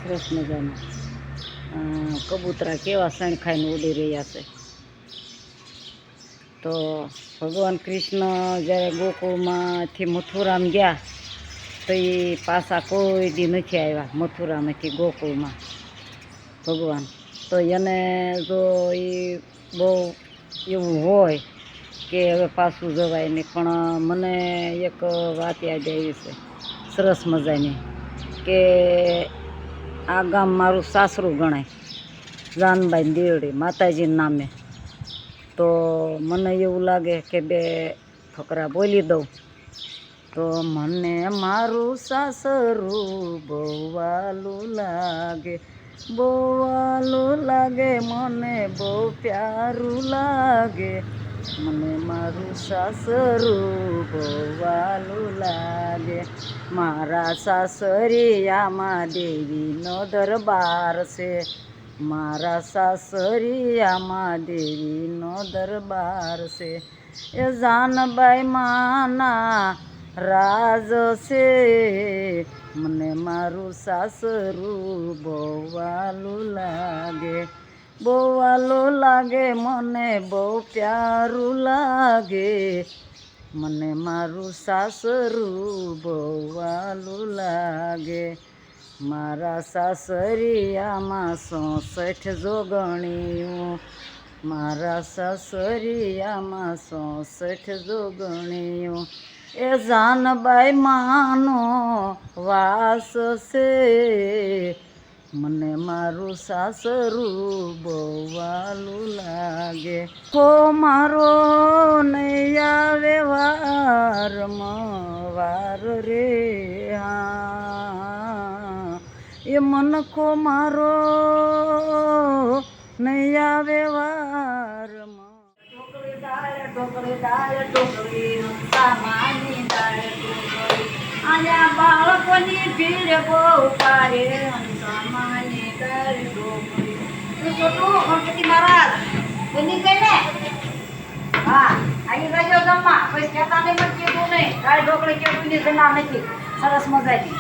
સરસ મજાના કબૂતરા કેવા સણ ખાઈને ઉડી રહ્યા છે. તો ભગવાન કૃષ્ણ જ્યારે ગોકુળમાંથી મથુરામાં ગયા તો એ પાછા કોઈ દી નથી આવ્યા મથુરામાંથી ગોકુળમાં ભગવાન. તો એને જો એ બહુ એવું હોય કે હવે પાછું જવાય નહીં, પણ મને એક વાત યાદ આવી છે સરસ મજાની, કે આ ગામ મારું સાસરું ગણાય, જાનબાઈ દેવડી માતાજીના નામે. તો મને એવું લાગે કે બે ફકરા બોલી દઉં. તો મને મારું સાસરું બહુ વાલું લાગે, બહુ વાલું લાગે, મને બહુ પ્યારું લાગે, મને મારું સાસરું બહુ વાલું લાગે. મારા સાસરિયામાં દેવીનો દરબાર છે, મારા સાસરિયામાં દેવીનો દરબાર છે. એ જાનબાઈ માના રાજ છે, મને મારું સાસરું બહુ વાલું લાગે, બહુ વાલું લાગે, મને બહુ પ્યારું લાગે, મને મારું સાસરું બહુ વાલું લાગે. મારા સાસરિયામાં 66 જોગણીયું, મારા સાસરિયામાં 66 જોગણીયું. એ જાનબાઈ માનો વાસ છે, મને મારું સાસરું બહુ વાલું લાગે. હો મારો નહીં આવે વારમાં વાર રે, હા એ મનખો મારો નહીં આવે વારમાં. ઢોકળી દાળ, ઢોકળી દાળ, ઢોકળી સામાની દાળ, ઢોકળી આયા બાળકોની ભીડ બહુ પારે, સામાની દાળ ઢોકળી. છોટું ગણપતિ મહારાજ બની ગઈ ને? હા, આવી ગયો ગામમાં કોઈ કહેતા નહીં, મને કીધું નહીં. દાળ ઢોકળી કેવું જના નથી, સરસ મજાની.